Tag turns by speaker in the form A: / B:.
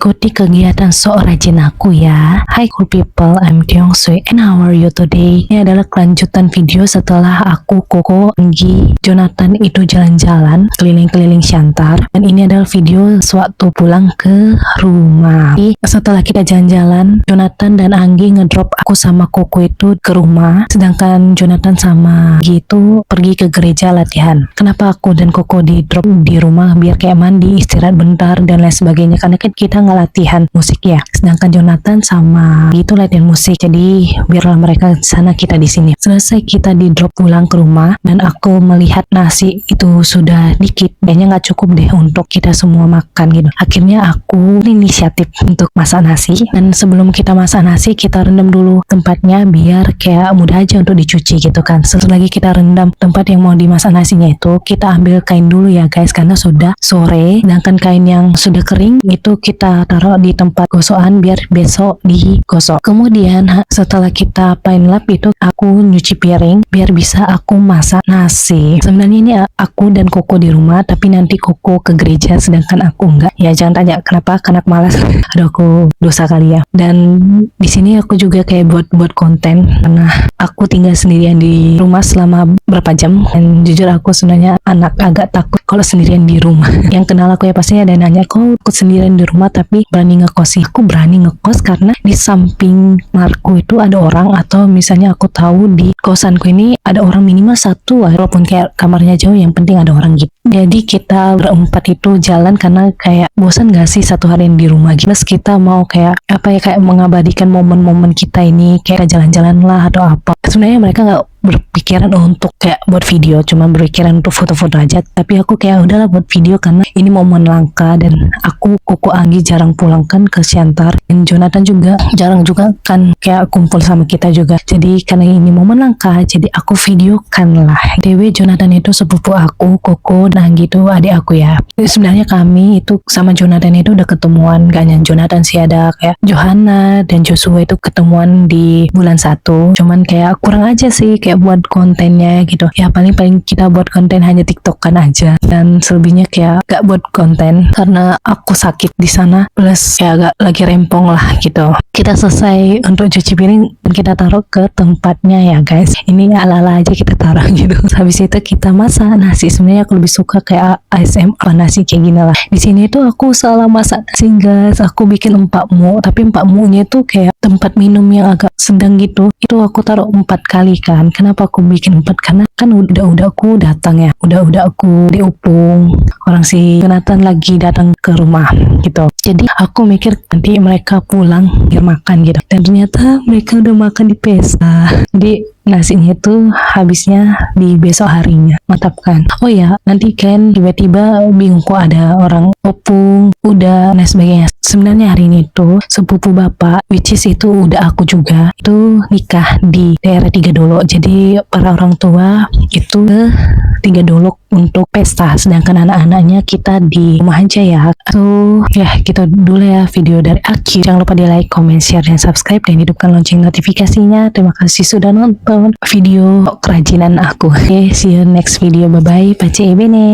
A: ikuti kegiatan sok rajin aku ya. Hi cool people, I'm Tiong Sui and how are you today? Ini adalah kelanjutan video setelah aku, Koko, Anggi, Jonathan itu jalan-jalan keliling-keliling Shantar. Dan ini adalah video sewaktu pulang ke rumah. Setelah kita jalan-jalan, Jonathan dan Anggi ngedrop aku sama Koko itu ke rumah. Sedangkan Jonathan sama Anggi itu pergi ke gereja latihan. Kenapa aku dan Koko di drop di rumah? Biar kayak mandi, istirahat bentar dan lain sebagainya, karena kan kita nggak latihan musik ya. Sedangkan Jonathan sama itu latihan musik, jadi biarlah mereka di sana, kita di sini. Selesai kita di drop pulang ke rumah dan aku melihat nasi itu sudah dikit, kayaknya nggak cukup deh untuk kita semua makan gitu. Akhirnya aku inisiatif untuk masak nasi, dan sebelum kita masak nasi kita rendam dulu tempatnya biar kayak mudah aja untuk dicuci gitu kan. Setelah lagi kita rendam tempat yang mau dimasak nasinya itu, kita ambil kain dulu ya guys, karena sudah sore. Sedangkan kain yang sudah kering itu kita taruh di tempat gosokan biar besok digosok. Kemudian setelah kita paint lap itu, aku nyuci piring biar bisa aku masak nasi. Sebenarnya ini aku dan Koko di rumah, tapi nanti Koko ke gereja sedangkan aku enggak. Ya jangan tanya kenapa, karena aku malas. Aduh, aku dosa kali ya. Dan di sini aku juga kayak buat konten karena aku tinggal sendirian di rumah selama berapa jam, dan jujur aku sebenarnya anak agak takut kalau sendirian di rumah. Yang kenal aku ya pasti ada nanya, kok aku sendirian di rumah tapi berani ngekos sih? Aku berani ngekos karena di samping Marku itu ada orang, atau misalnya aku tahu di kosanku ini ada orang minimal satu, walaupun kayak kamarnya jauh, yang penting ada orang gitu. Jadi kita berempat itu jalan karena kayak bosan gak sih satu harian di rumah gitu. Plus kita mau kayak apa ya, kayak mengabadikan momen-momen kita ini, kayak jalan-jalan lah atau apa. Sebenarnya mereka gak berpikiran untuk kayak buat video, cuma berpikiran untuk foto-foto aja. Tapi aku kayak udahlah buat video karena ini momen langka, dan aku, Koko, Anggi jarang pulang kan ke Shantar, dan Jonathan juga jarang juga kan kayak kumpul sama kita juga. Jadi karena ini momen langka, jadi aku videokan lah. Dewi Jonathan itu sepupu aku, Koko dan Anggi itu adik aku ya. Jadi sebenarnya kami itu sama Jonathan itu udah ketemuan, gak hanya Jonathan sih, ada kayak Johanna dan Joshua itu ketemuan di bulan 1. Cuman kayak kurang aja sih kayak buat kontennya gitu ya. Paling kita buat konten hanya TikTokan aja, dan selebihnya kayak gak buat konten karena aku sakit di sana, plus kayak agak lagi rempong lah gitu. Kita selesai untuk cuci piring dan kita taruh ke tempatnya ya guys. Ini ala-ala aja kita taruh gitu. Habis itu kita masak nasi. Sebenarnya aku lebih suka kayak ASMR nasi kayak gini lah. Di sini tuh aku salah masak nasi guys. Aku bikin empakmu, tapi empakmunya tuh kayak tempat minum yang agak sedang gitu. Itu aku taruh 4 kali kan. Kenapa aku bikin 4? Karena kan udah aku datang ya. Udah aku diupung. Orang si Jonathan lagi datang ke rumah gitu. Jadi aku mikir nanti mereka pulang biar makan gitu. Dan ternyata mereka udah makan di pesta. Jadi nasinya itu habisnya di besok harinya. Mantap kan? Oh ya, nanti kan tiba-tiba bingung kok ada orang opung, udah dan sebagainya. Sebenarnya hari ini tuh sepupu bapak, which is itu udah aku juga, itu nikah di daerah Tiga Dolok. Jadi para orang tua itu ke Tiga Dolok untuk pesta, sedangkan anak-anaknya kita di rumah aja ya. So ya gitu dulu ya video dari aku. Jangan lupa di like, comment, share, dan subscribe, dan hidupkan lonceng notifikasinya. Terima kasih sudah nonton video kerajinan aku. Oke, see you next video. Bye bye. Pace bene.